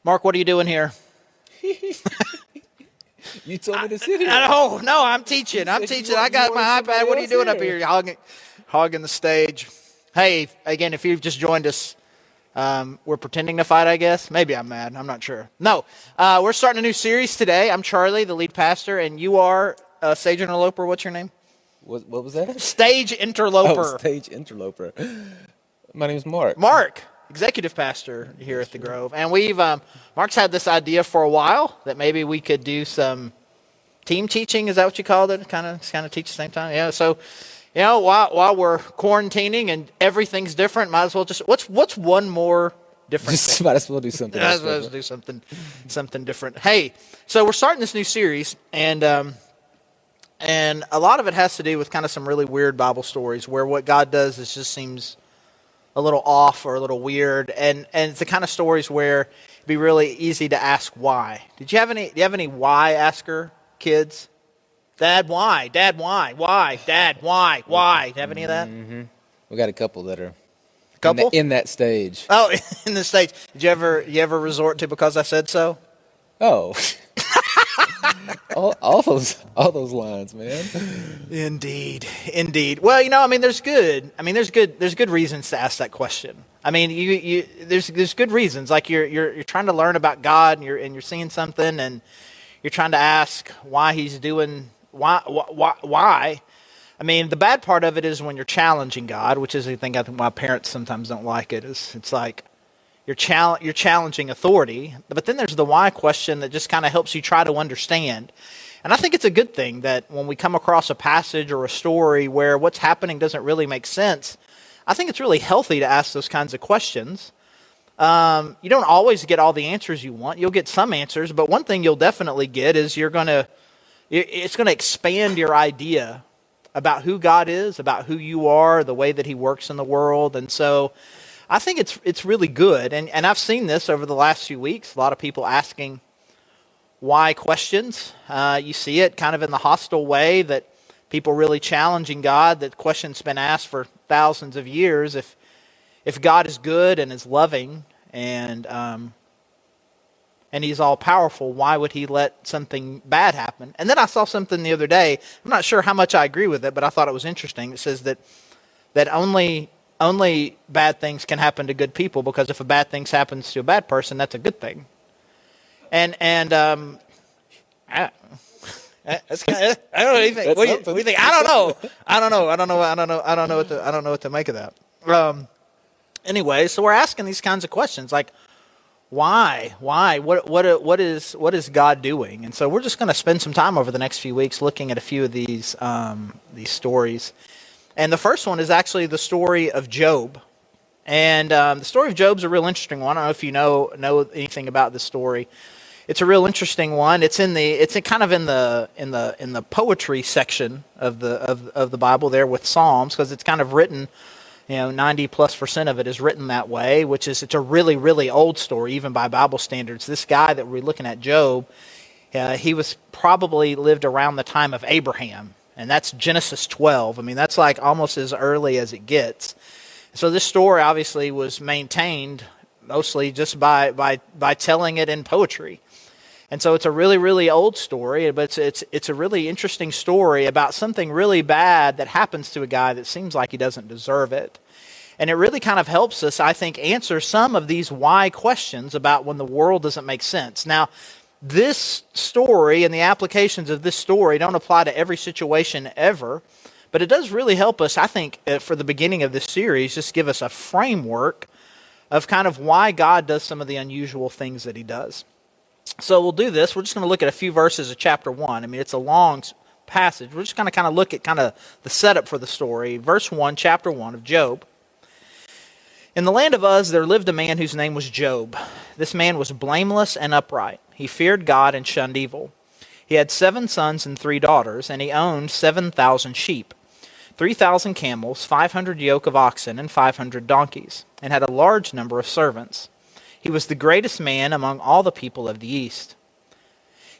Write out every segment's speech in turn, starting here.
Mark, what are you doing here? You told me to sit here. No, I'm teaching. I got my iPad. What are you doing up here? You're hogging the stage. Hey, again, if you've just joined us, we're pretending to fight, I guess. Maybe I'm mad. I'm not sure. No, we're starting a new series today. I'm Charlie, the lead pastor, and you are Stage Interloper. What's your name? What was that? Stage Interloper. Oh, Stage Interloper. My name is Mark. Mark, executive pastor here at the Grove. And we've Mark's had this idea for a while that maybe we could do some team teaching. Is that what you called it? Kind of teach at the same time? Yeah, so while we're quarantining and everything's different, might as well just what's one more different thing? Might as well do something. Might as well do something different. Hey, so we're starting this new series, and a lot of it has to do with kind of some really weird Bible stories where what God does just seems a little off or a little weird, and it's the kind of stories where it'd be really easy to ask why. Do you have any why asker kids? Dad, why? Dad, why? Why? Dad, why? Why? Do you have any of that? Mm-hmm. We got a couple that are in that stage. Oh, in the stage. Did you ever resort to because I said so? Oh. all those lines, man. Indeed. Well, there's good reasons to ask that question. I mean, there's good reasons. Like you're trying to learn about God, and you're seeing something, and you're trying to ask why He's doing why. I mean, the bad part of it is when you're challenging God, which is I think why parents sometimes don't like it. It's like you're challenging authority, but then there's the why question that just kind of helps you try to understand. And I think it's a good thing that when we come across a passage or a story where what's happening doesn't really make sense, I think it's really healthy to ask those kinds of questions. You don't always get all the answers you want. You'll get some answers, but one thing you'll definitely get is it's going to expand your idea about who God is, about who you are, the way that He works in the world. And so I think it's really good. And I've seen this over the last few weeks, a lot of people asking why questions. You see it kind of in the hostile way that people really challenging God, that questions been asked for thousands of years. If God is good and is loving and He's all powerful, why would He let something bad happen? And then I saw something the other day. I'm not sure how much I agree with it, but I thought it was interesting. It says that only bad things can happen to good people, because if a bad thing happens to a bad person, that's a good thing. And that's kind of, I don't know anything. What do you think? I don't know what to make of that. Anyway, so we're asking these kinds of questions like, why? What is God doing? And so we're just going to spend some time over the next few weeks looking at a few of these stories. And the first one is actually the story of Job. And the story of Job's a real interesting one. I don't know if you know anything about this story. It's a real interesting one. It's kind of in the poetry section of the Bible there with Psalms, because it's kind of written, 90+% of it is written that way, it's a really, really old story, even by Bible standards. This guy that we're looking at, Job, he was probably lived around the time of Abraham. And that's Genesis 12. I mean, that's like almost as early as it gets. So this story obviously was maintained mostly just by telling it in poetry. And so it's a really, really old story, but it's a really interesting story about something really bad that happens to a guy that seems like he doesn't deserve it. And it really kind of helps us, I think, answer some of these why questions about when the world doesn't make sense. Now, this story and the applications of this story don't apply to every situation ever, but it does really help us, I think, for the beginning of this series, just give us a framework of kind of why God does some of the unusual things that He does. So we'll do this. We're just going to look at a few verses of chapter 1. I mean, it's a long passage. We're just going to kind of look at kind of the setup for the story. Verse 1, chapter 1 of Job. In the land of Uz, there lived a man whose name was Job. This man was blameless and upright. He feared God and shunned evil. He had 7 sons and 3 daughters, and he owned 7,000 sheep, 3,000 camels, 500 yoke of oxen, and 500 donkeys, and had a large number of servants. He was the greatest man among all the people of the East.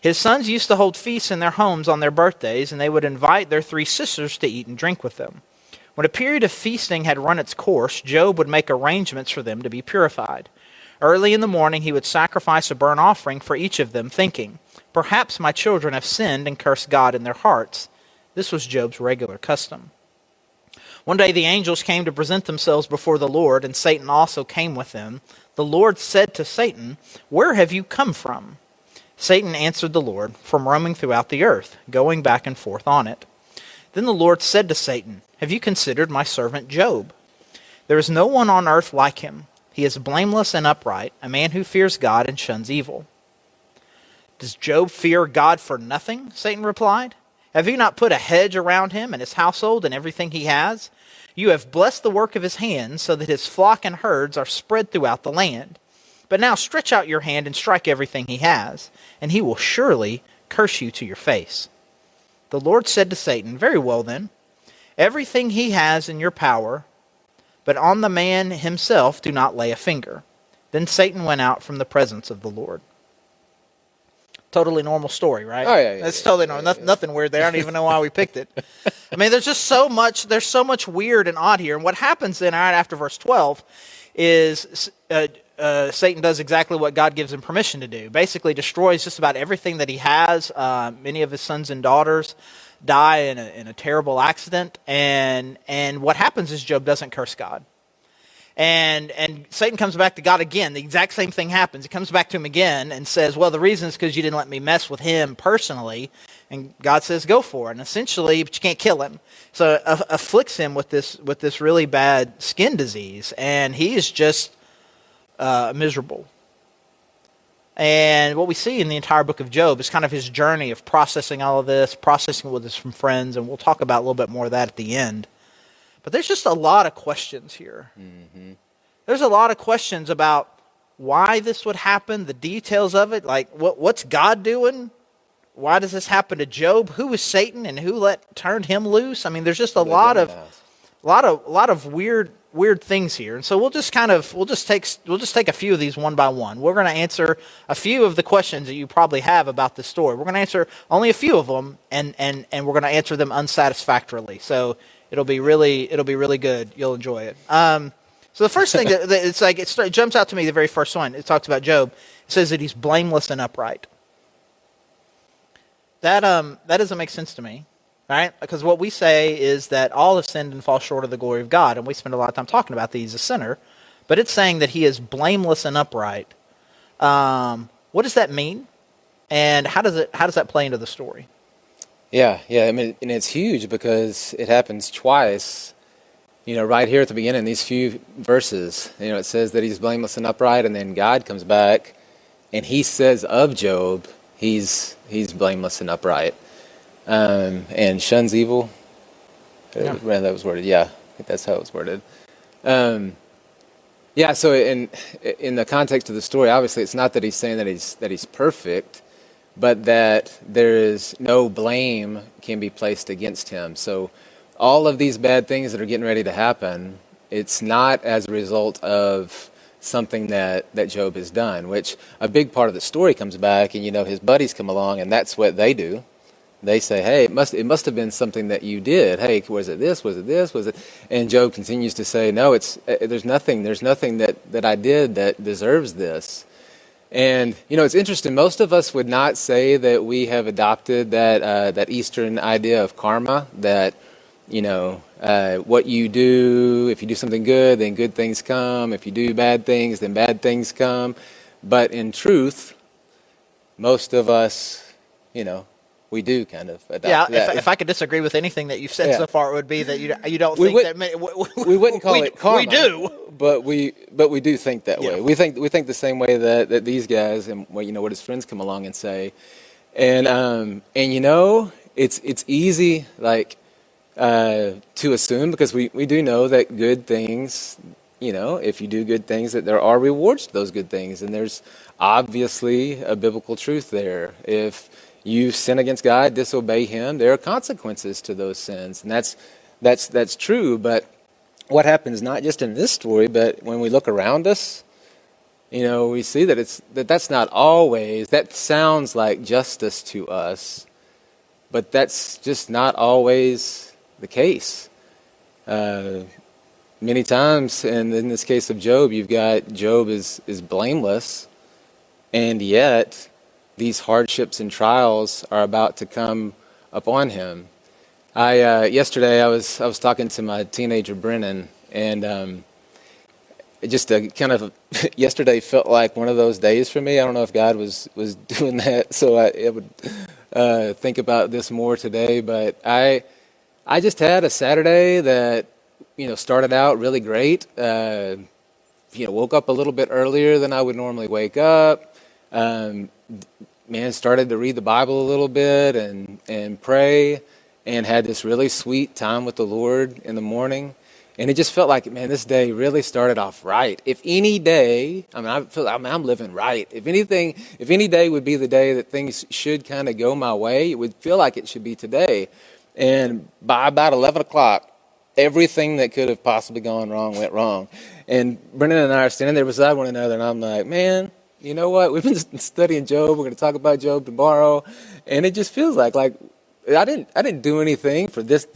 His sons used to hold feasts in their homes on their birthdays, and they would invite their 3 sisters to eat and drink with them. When a period of feasting had run its course, Job would make arrangements for them to be purified. Early in the morning he would sacrifice a burnt offering for each of them, thinking, "Perhaps my children have sinned and cursed God in their hearts." This was Job's regular custom. One day the angels came to present themselves before the Lord, and Satan also came with them. The Lord said to Satan, "Where have you come from?" Satan answered the Lord, "From roaming throughout the earth, going back and forth on it." Then the Lord said to Satan, "Have you considered my servant Job? There is no one on earth like him. He is blameless and upright, a man who fears God and shuns evil." "Does Job fear God for nothing?" Satan replied. "Have you not put a hedge around him and his household and everything he has? You have blessed the work of his hands, so that his flock and herds are spread throughout the land. But now stretch out your hand and strike everything he has, and he will surely curse you to your face." The Lord said to Satan, "Very well then, everything he has in your power, but on the man himself do not lay a finger." Then Satan went out from the presence of the Lord. Totally normal story, right? Oh, yeah. It's totally normal. Nothing weird there. I don't even know why we picked it. I mean, there's so much weird and odd here. And what happens then right after verse 12 is Satan does exactly what God gives him permission to do. Basically destroys just about everything that he has. Many of his sons and daughters die in a terrible accident. And what happens is Job doesn't curse God. And Satan comes back to God again. The exact same thing happens. He comes back to him again and says, "Well, the reason is because you didn't let me mess with him personally." And God says, "Go for it." And essentially, but you can't kill him. So afflicts him with this really bad skin disease. And he is just miserable. And what we see in the entire book of Job is kind of his journey of processing all of this, processing with his friends. And we'll talk about a little bit more of that at the end. But there's just a lot of questions here. Mm-hmm. There's a lot of questions about why this would happen, the details of it, like what's God doing? Why does this happen to Job? Who is Satan and who turned him loose? I mean, there's just a lot of weird things here. And so we'll just take a few of these one by one. We're going to answer a few of the questions that you probably have about this story. We're going to answer only a few of them, and we're going to answer them unsatisfactorily. So it'll be really good. You'll enjoy it. So the first thing that it jumps out to me, the very first one, it talks about Job. It says that he's blameless and upright. That doesn't make sense to me, right? Because what we say is that all have sinned and fall short of the glory of God, and we spend a lot of time talking about that he's a sinner. But it's saying that he is blameless and upright. What does that mean? And how does that play into the story? Yeah. I mean, and it's huge because it happens twice. Right here at the beginning, these few verses. It says that he's blameless and upright, and then God comes back, and He says of Job, he's blameless and upright, and shuns evil. Yeah. That was worded. Yeah, I think that's how it was worded. Yeah. So in the context of the story, obviously, it's not that he's saying that he's perfect, but that there is no blame can be placed against him. So all of these bad things that are getting ready to happen, it's not as a result of something that Job has done, which a big part of the story comes back, and his buddies come along, and that's what they do. They say, "Hey, it must have been something that you did. Hey, was it this? Was it this? Was it?" And Job continues to say, "No, there's nothing that I did that deserves this." And it's interesting. Most of us would not say that we have adopted that Eastern idea of karma, that what you do, if you do something good, then good things come. If you do bad things, then bad things come. But in truth, most of us, we do kind of adopt that. If I could disagree with anything that you've said so far, it would be that you don't think that we wouldn't call it karma. We do, but we do think that way. We think the same way that these guys and what his friends come along and say, and it's easy to assume, because we do know that good things, if you do good things, that there are rewards to those good things, and there's obviously a biblical truth there. If you sin against God, disobey Him, there are consequences to those sins, and that's true. But what happens not just in this story, but when we look around us, we see that that's not always. That sounds like justice to us, but that's just not always the case. many times, and in this case of Job, you've got Job is blameless, and yet these hardships and trials are about to come upon him. Yesterday I was talking to my teenager Brennan, and yesterday felt like one of those days for me. I don't know if God was doing that, so I would think about this more today. But I just had a Saturday that started out really great. Woke up a little bit earlier than I would normally wake up. Started to read the Bible a little bit and pray, and had this really sweet time with the Lord in the morning. And it just felt like, this day really started off right. If any day, I'm living right. If any day would be the day that things should kind of go my way, it would feel like it should be today. And by about 11 o'clock, everything that could have possibly gone wrong went wrong. And Brendan and I are standing there beside one another, and I'm like, man, you know what? We've been studying Job. We're going to talk about Job tomorrow. And it just feels like I didn't do anything for this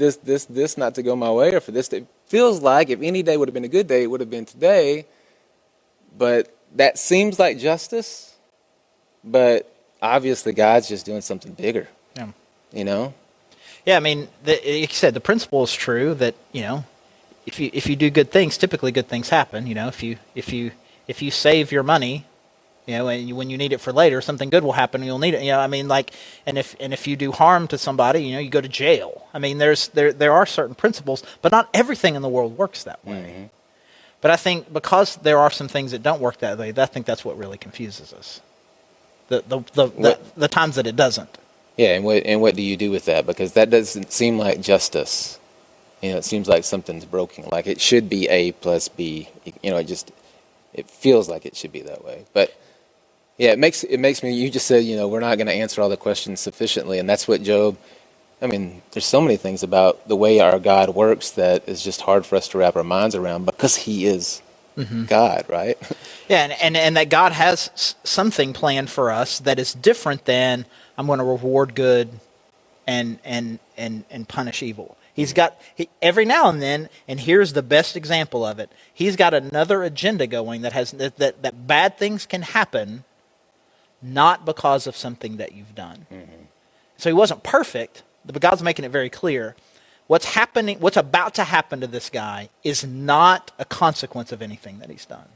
not to go my way, or for this. It feels like if any day would have been a good day, it would have been today. But that seems like justice. But obviously, God's just doing something bigger. Yeah. Yeah, like you said, the principle is true that if you do good things, typically good things happen. If you save your money, and when you need it for later, something good will happen and you'll need it. And if you do harm to somebody, you go to jail. There are certain principles, but not everything in the world works that way. Mm-hmm. But I think because there are some things that don't work that way, I think that's what really confuses us. The times that it doesn't. Yeah, and what do you do with that? Because that doesn't seem like justice. It seems like something's broken. Like it should be A plus B. It feels like it should be that way. But yeah, it makes me. You just said we're not going to answer all the questions sufficiently, and that's what Job. There's so many things about the way our God works that is just hard for us to wrap our minds around because He is God, right? Yeah, and that God has something planned for us that is different than I'm going to reward good and punish evil. Every now and then, and here's the best example of it. He's got another agenda going that has that bad things can happen, not because of something that you've done. Mm-hmm. So he wasn't perfect, but God's making it very clear. What's about to happen to this guy is not a consequence of anything that he's done.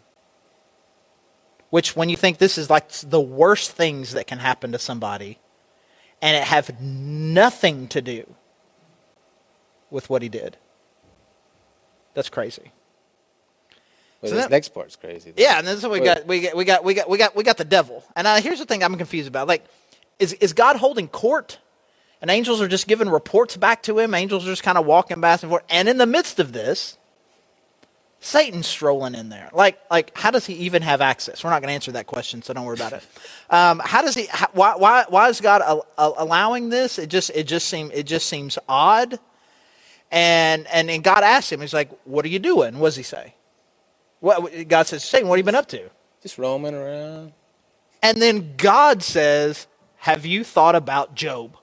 Which, when you think this is like the worst things that can happen to somebody, and it have nothing to do with what he did, that's crazy. Well, this next part's crazy. Yeah, and this is what we got. We got the devil. And here's the thing I'm confused about. Is God holding court? And angels are just giving reports back to him. Angels are just kind of walking back and forth. And in the midst of this, Satan's strolling in there. How does he even have access? We're not going to answer that question, so don't worry about it. How does he? Why is God allowing this? It just seems odd. And God asked him. He's like, "What are you doing?" What does he say? God says, "Satan, what have you been up to?" Just roaming around. And then God says, "Have you thought about Job?"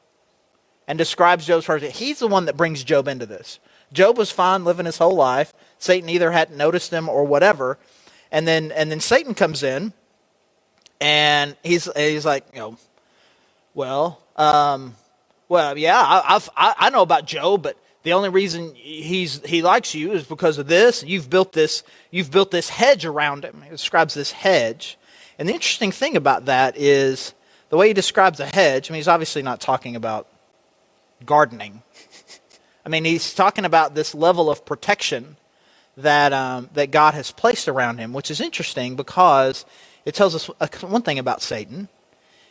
And describes Job's heart. He's the one that brings Job into this. Job was fine living his whole life. Satan either hadn't noticed him or whatever. And then Satan comes in, and he's like, yeah, I know about Job, but the only reason he likes you is because of this. You've built this hedge around him. He describes this hedge. And the interesting thing about that is the way he describes a hedge. He's obviously not talking about gardening. He's talking about this level of protection that God has placed around him, which is interesting because it tells us one thing about Satan,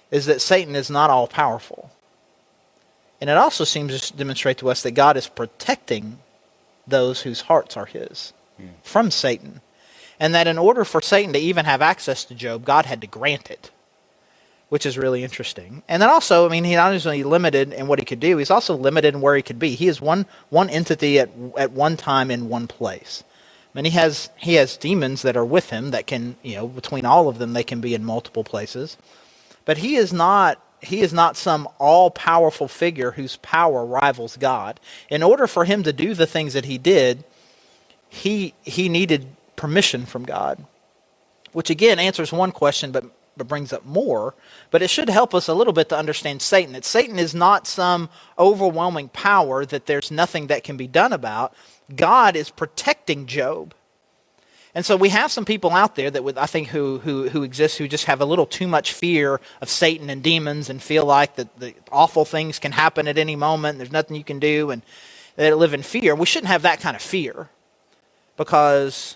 is that Satan is not all powerful. And it also seems to demonstrate to us that God is protecting those whose hearts are his from Satan. And that in order for Satan to even have access to Job, God had to grant it, which is really interesting. And then also, he's not only limited in what he could do, he's also limited in where he could be. He is one entity at one time in one place. He has demons that are with him that can, between all of them, they can be in multiple places. But he is not some all-powerful figure whose power rivals God. In order for him to do the things that he did, he needed permission from God, which again answers one question, but brings up more. But it should help us a little bit to understand Satan. That Satan is not some overwhelming power that there's nothing that can be done about. God is protecting Job. And so we have some people out there that I think who exist who just have a little too much fear of Satan and demons and feel like that the awful things can happen at any moment and there's nothing you can do, and they live in fear. We shouldn't have that kind of fear because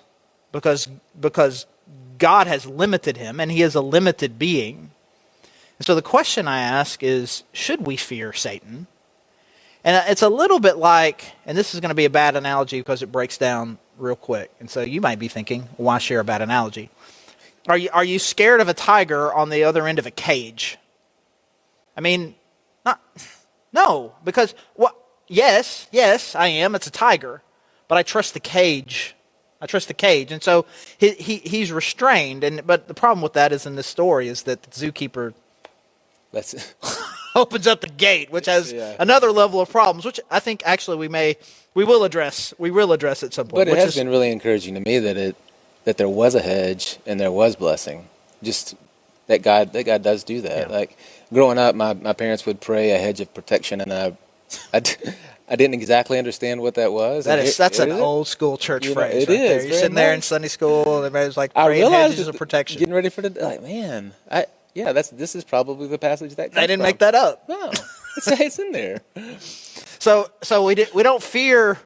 God has limited him and he is a limited being. And so the question I ask is, should we fear Satan? And it's a little bit like, and this is going to be a bad analogy because it breaks down real quick. And so you might be thinking, why share a bad analogy? Are you scared of a tiger on the other end of a cage? I mean, no, because what? Yes, I am. It's a tiger, but I trust the cage. And so he's restrained. But the problem with that is in this story is that the zookeeper opens up the gate, which has another level of problems, which I think actually we will address at some point. But it has been really encouraging to me that there was a hedge and there was blessing. Just that God does do that. Yeah. Like growing up, my parents would pray a hedge of protection, and I didn't exactly understand what that was. That's an old school church phrase. It is. You're sitting there in Sunday school, and everybody's like praying hedges of protection. Getting ready for this is probably the passage that comes I didn't make that up. No, it's in there. So we don't fear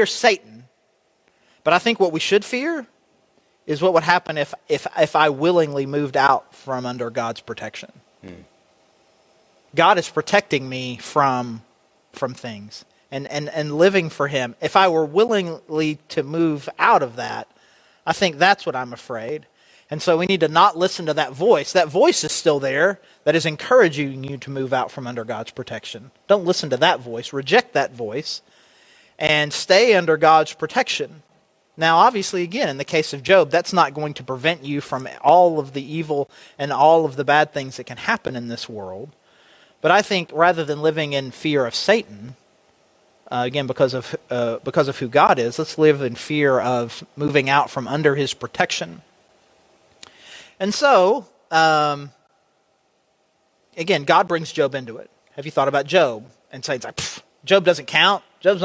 Satan, but I think what we should fear is what would happen if I willingly moved out from under God's protection. God is protecting me from things and living for him. If I were willingly to move out of that, I think that's what I'm afraid. And so we need to not listen to that voice. That voice is still there that is encouraging you to move out from under God's protection. Don't listen to that voice. Reject that voice and stay under God's protection. Now, obviously, again, in the case of Job, that's not going to prevent you from all of the evil and all of the bad things that can happen in this world. But I think rather than living in fear of Satan, again, because of who God is, let's live in fear of moving out from under his protection. And so, again, God brings Job into it. Have you thought about Job? And say, it's like, Job doesn't count. Job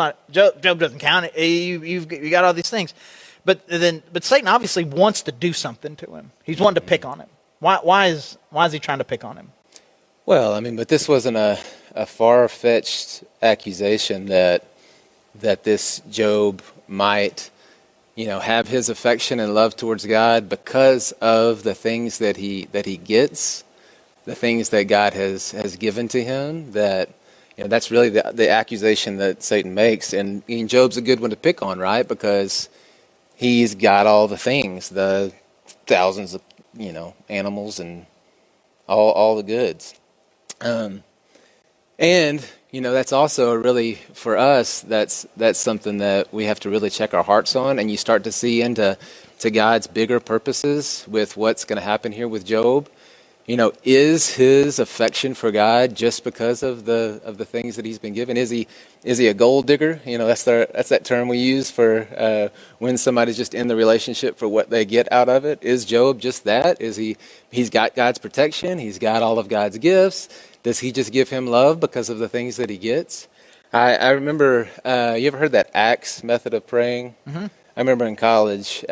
doesn't count. You got all these things. But Satan obviously wants to do something to him. He's wanting to pick on him. Why is he trying to pick on him? Well, I mean, but this wasn't a far-fetched accusation that this Job might, have his affection and love towards God because of the things that he gets, the things that God has given to him. That that's really the accusation that Satan makes, and Job's a good one to pick on, right? Because he's got all the things, the thousands of animals and all the goods. And that's also really, for us, that's something that we have to really check our hearts on, and you start to see into God's bigger purposes with what's going to happen here with Job. Is his affection for God just because of the things that he's been given? Is he a gold digger? That's that term we use for when somebody's just in the relationship for what they get out of it. Is Job just that? He's got God's protection, he's got all of God's gifts. Does he just give him love because of the things that he gets? I remember, you ever heard that ACTS method of praying? Mm-hmm. I remember in college,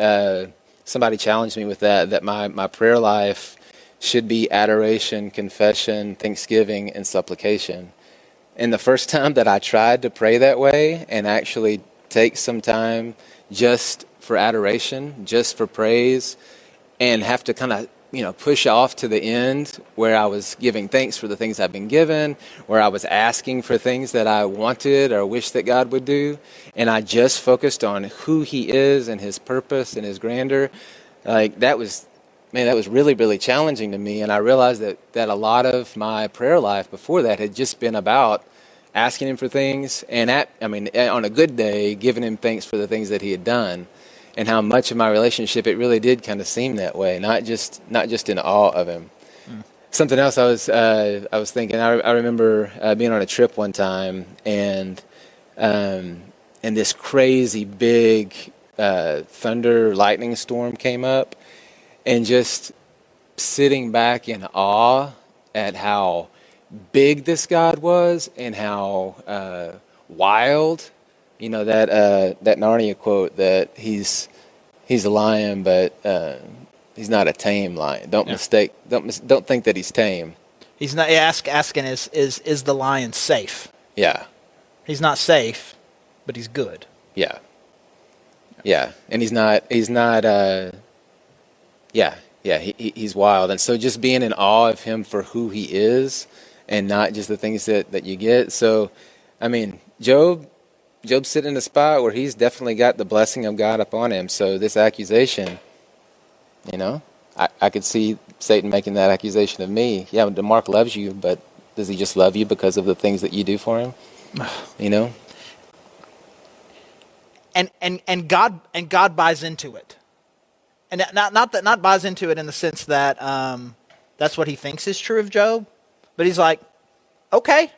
somebody challenged me with that my prayer life should be adoration, confession, thanksgiving, and supplication. And the first time that I tried to pray that way and actually take some time just for adoration, just for praise, and have to kind of push off to the end where I was giving thanks for the things I've been given, where I was asking for things that I wanted or wished that God would do, and I just focused on who he is and his purpose and his grandeur. That was really, really challenging to me, and I realized that a lot of my prayer life before that had just been about asking him for things, and on a good day, giving him thanks for the things that he had done. And how much of my relationship it really did kind of seem that way, not just in awe of him. Something else I was thinking. I remember being on a trip one time, and this crazy big thunder lightning storm came up, and just sitting back in awe at how big this God was and how wild. You know that Narnia quote that he's a lion, but he's not a tame lion. Don't think that he's tame. He's not asking is the lion safe? Yeah. He's not safe, but he's good. Yeah. Yeah, and he's not he's wild. And so just being in awe of him for who he is and not just the things that you get. So, I mean, Job's sitting in a spot where he's definitely got the blessing of God upon him. So this accusation, I could see Satan making that accusation of me. Yeah, Mark loves you, but does he just love you because of the things that you do for him? And God buys into it. And not buys into it in the sense that that's what he thinks is true of Job, but he's like, okay,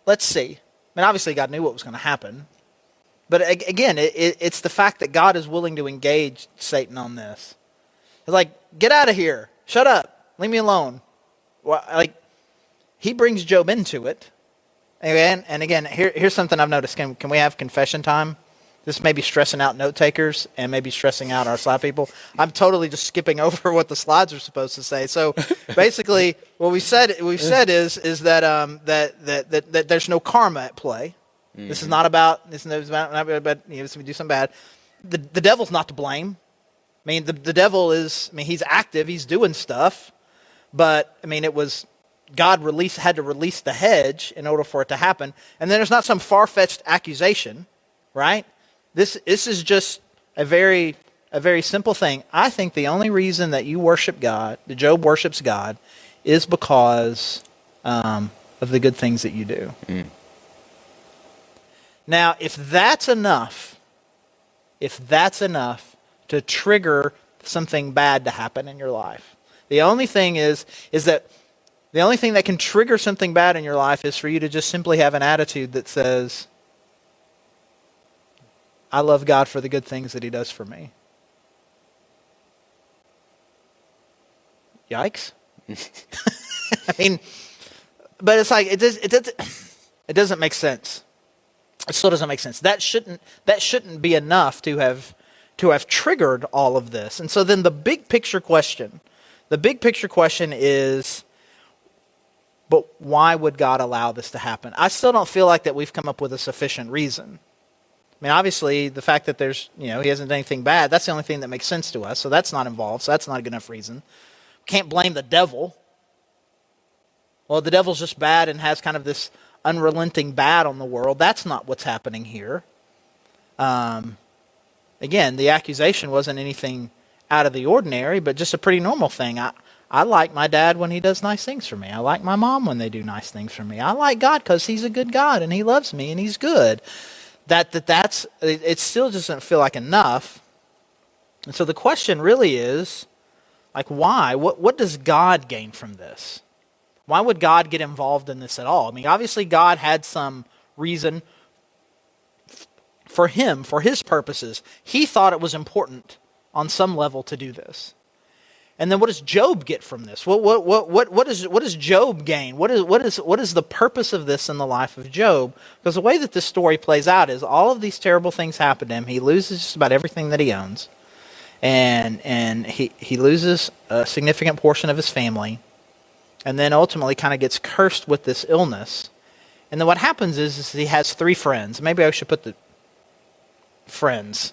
let's see. I mean, obviously God knew what was going to happen, but again, it's the fact that God is willing to engage Satan on this. He's like, get out of here, shut up, leave me alone. Well, like, he brings Job into it. And again, here's something I've noticed. Can we have confession time? This may be stressing out note takers and maybe stressing out our slide people. I'm totally just skipping over what the slides are supposed to say. So basically, what we've said is that there's no karma at play. Mm-hmm. This is not about we do something bad. The devil's not to blame. I mean, the devil is. I mean, he's active. He's doing stuff, but I mean, it was God had to release the hedge in order for it to happen. And then there's not some far-fetched accusation, right? This is just a very simple thing. I think the only reason that you worship God, that Job worships God, is because of the good things that you do. Mm. Now, if that's enough to trigger something bad to happen in your life, the only thing is that the only thing that can trigger something bad in your life is for you to just simply have an attitude that says, I love God for the good things that he does for me. Yikes. I mean, but it's like, it doesn't make sense. It still doesn't make sense. That shouldn't be enough to have triggered all of this. And so then the big picture question is, but why would God allow this to happen? I still don't feel like that we've come up with a sufficient reason. I mean, obviously, the fact that there's, he hasn't done anything bad, that's the only thing that makes sense to us. So that's not involved. So that's not a good enough reason. Can't blame the devil. Well, the devil's just bad and has kind of this unrelenting bad on the world. That's not what's happening here. Again, the accusation wasn't anything out of the ordinary, but just a pretty normal thing. I like my dad when he does nice things for me. I like my mom when they do nice things for me. I like God because he's a good God and he loves me and he's good. It still doesn't feel like enough. And so the question really is, like, why? What does God gain from this? Why would God get involved in this at all? I mean, obviously God had some reason for his purposes. He thought it was important on some level to do this. And then what does Job get from this? What does Job gain? What is the purpose of this in the life of Job? Because the way that this story plays out is all of these terrible things happen to him. He loses just about everything that he owns. And he loses a significant portion of his family. And then ultimately kind of gets cursed with this illness. And then what happens is he has 3 friends. Maybe I should put the friends.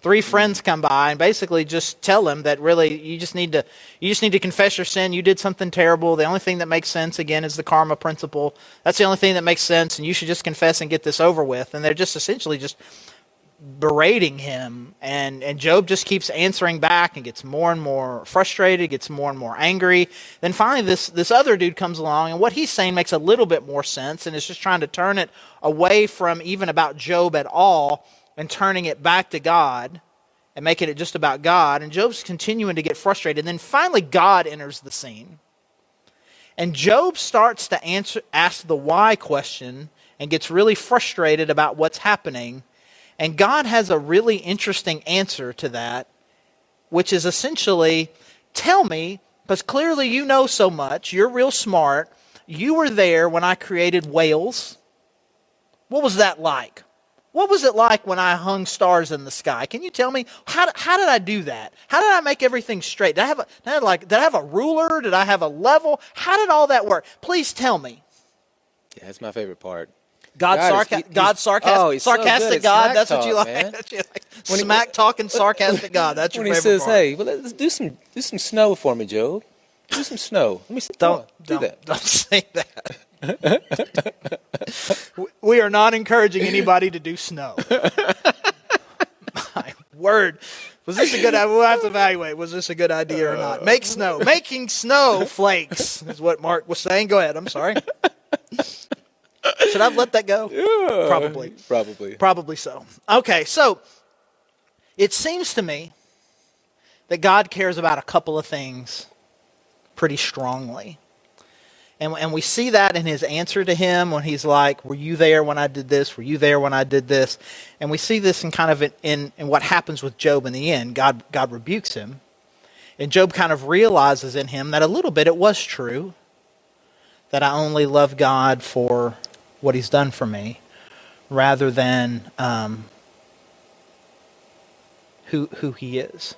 3 friends come by and basically just tell him that really you just need to confess your sin. You did something terrible. The only thing that makes sense, again, is the karma principle. That's the only thing that makes sense, and you should just confess and get this over with. And they're just essentially just berating him, and Job just keeps answering back and gets more and more frustrated, gets more and more angry. Then finally this other dude comes along, and what he's saying makes a little bit more sense, and is just trying to turn it away from even about Job at all and turning it back to God and making it just about God. And Job's continuing to get frustrated. And then finally God enters the scene. And Job starts to ask the why question and gets really frustrated about what's happening. And God has a really interesting answer to that, which is essentially, tell me, because clearly you know so much, you're real smart, you were there when I created whales. What was that like? What was it like when I hung stars in the sky? Can you tell me, how did I do that? How did I make everything straight? Did I have a ruler? Did I have a level? How did all that work? Please tell me. Yeah, that's my favorite part. Sarcastic God. That's what you like. Man. That's what you like. Smack talking sarcastic God. That's your when favorite he says, part. "Hey, well, let's do some snow for me, Job. Do some snow. Let me see. Do that. Don't say that. We are not encouraging anybody to do snow. My word. Was this a good idea? We'll have to evaluate. Was this a good idea or not? Make snow. Making snow flakes is what Mark was saying. Go ahead. I'm sorry. Should I have let that go? Yeah, Probably. Probably so. Okay, so it seems to me that God cares about a couple of things pretty strongly. And we see that in his answer to him when he's like, were you there when I did this? Were you there when I did this? And we see this in kind of in what happens with Job in the end. God rebukes him. And Job kind of realizes in him that a little bit it was true, that I only love God for what he's done for me, rather than who he is.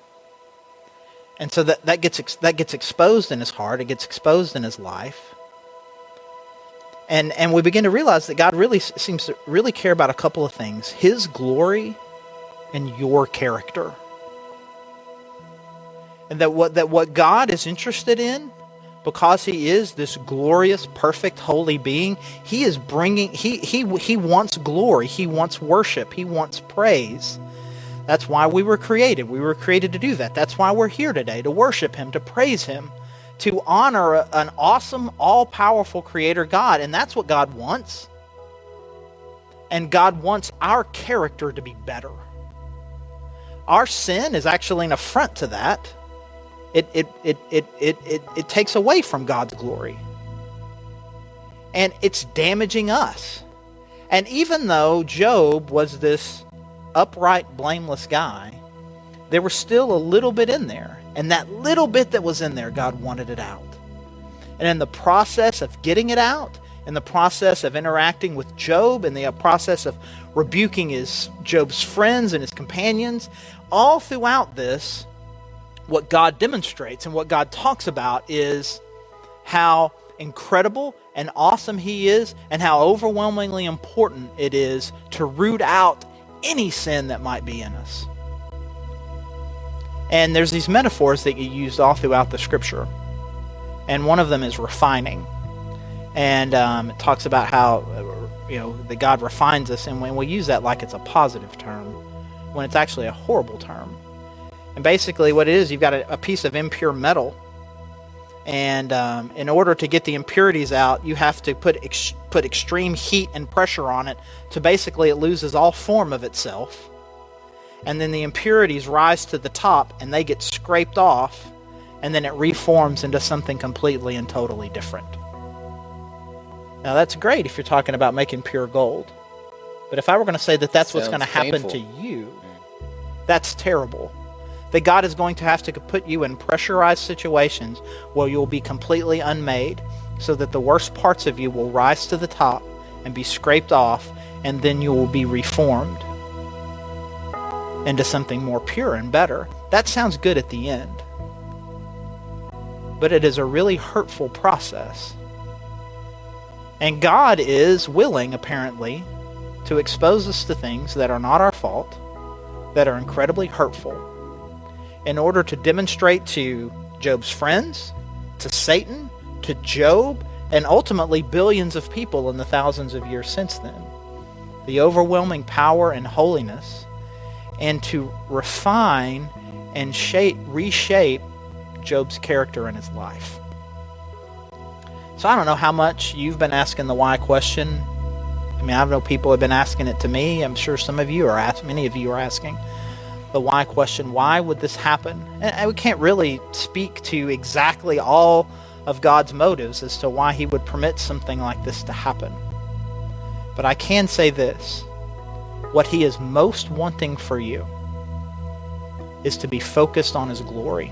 And so that gets exposed in his heart. It gets exposed in his life. And we begin to realize that God really seems to really care about a couple of things: his glory and your character. And that what God is interested in, because he is this glorious, perfect, holy being, he is bringing, he wants glory, he wants worship, he wants praise. That's why we were created. We were created to do that. That's why we're here today, to worship him, to praise him, to honor an awesome, all-powerful creator God. And that's what God wants. And God wants our character to be better. Our sin is actually an affront to that. It takes away from God's glory. And it's damaging us. And even though Job was this upright, blameless guy, there was still a little bit in there. And that little bit that was in there, God wanted it out. And in the process of getting it out, in the process of interacting with Job, in the process of rebuking Job's friends and his companions, all throughout this, what God demonstrates and what God talks about is how incredible and awesome he is, and how overwhelmingly important it is to root out any sin that might be in us. And there's these metaphors that you use all throughout the scripture. And one of them is refining. And it talks about how that God refines us, and when we use that like it's a positive term, when it's actually a horrible term. And basically what it is, you've got a piece of impure metal, and in order to get the impurities out, you have to put extreme heat and pressure on it to basically it loses all form of itself. And then the impurities rise to the top and they get scraped off, and then it reforms into something completely and totally different. Now that's great if you're talking about making pure gold. But if I were going to say that that's what's going to happen to you, that's terrible. That God is going to have to put you in pressurized situations where you'll be completely unmade, so that the worst parts of you will rise to the top and be scraped off, and then you will be reformed into something more pure and better. That sounds good at the end. But it is a really hurtful process. And God is willing, apparently, to expose us to things that are not our fault, that are incredibly hurtful, in order to demonstrate to Job's friends, to Satan, to Job, and ultimately billions of people in the thousands of years since then, the overwhelming power and holiness, and to refine and reshape Job's character in his life. So I don't know how much you've been asking the why question. I mean, I know people have been asking it to me. I'm sure many of you are asking the why question. Why would this happen? And we can't really speak to exactly all of God's motives as to why he would permit something like this to happen. But I can say this, what he is most wanting for you is to be focused on his glory,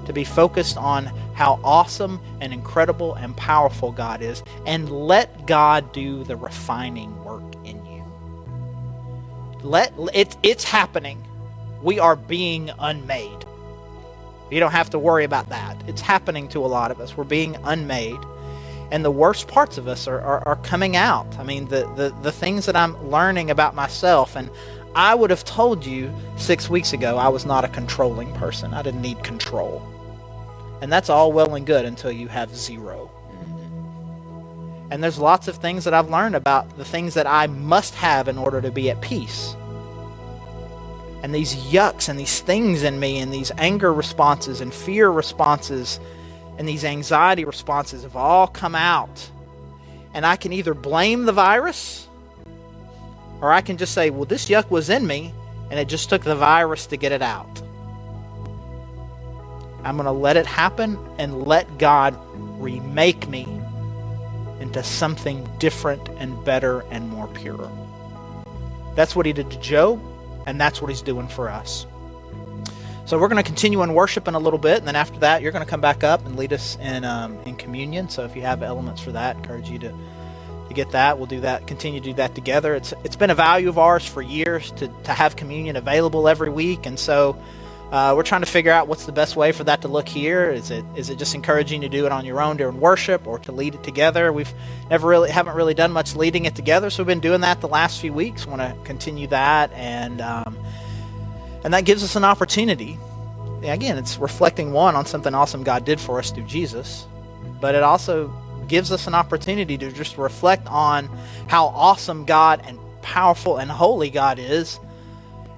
to be focused on how awesome and incredible and powerful God is, and let God do the refining work in you. It's happening. We are being unmade. You don't have to worry about that. It's happening to a lot of us. We're being unmade. And the worst parts of us are coming out. I mean, the things that I'm learning about myself. And I would have told you 6 weeks ago I was not a controlling person. I didn't need control. And that's all well and good until you have zero. And there's lots of things that I've learned about the things that I must have in order to be at peace. And these yucks and these things in me and these anger responses and fear responses and these anxiety responses have all come out. And I can either blame the virus, or I can just say, well, this yuck was in me and it just took the virus to get it out. I'm going to let it happen and let God remake me into something different and better and more pure. That's what he did to Job, and that's what he's doing for us. So we're going to continue in worship in a little bit, and then after that, you're going to come back up and lead us in communion. So if you have elements for that, I encourage you to get that. We'll do that, continue to do that together. It's been a value of ours for years to have communion available every week, and so we're trying to figure out what's the best way for that to look here. Is it just encouraging to do it on your own during worship, or to lead it together? We've haven't really done much leading it together, so we've been doing that the last few weeks. Want to continue that, and that gives us an opportunity. Again, it's reflecting on something awesome God did for us through Jesus, but it also gives us an opportunity to just reflect on how awesome God and powerful and holy God is,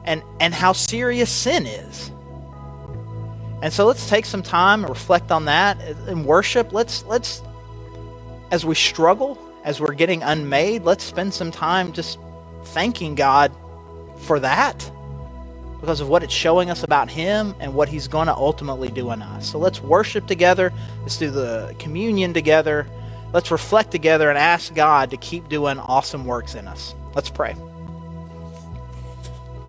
and how serious sin is. And so let's take some time and reflect on that in worship. Let's as we struggle, as we're getting unmade, let's spend some time just thanking God for that, because of what it's showing us about him and what he's going to ultimately do in us. So let's worship together. Let's do the communion together. Let's reflect together and ask God to keep doing awesome works in us. Let's pray.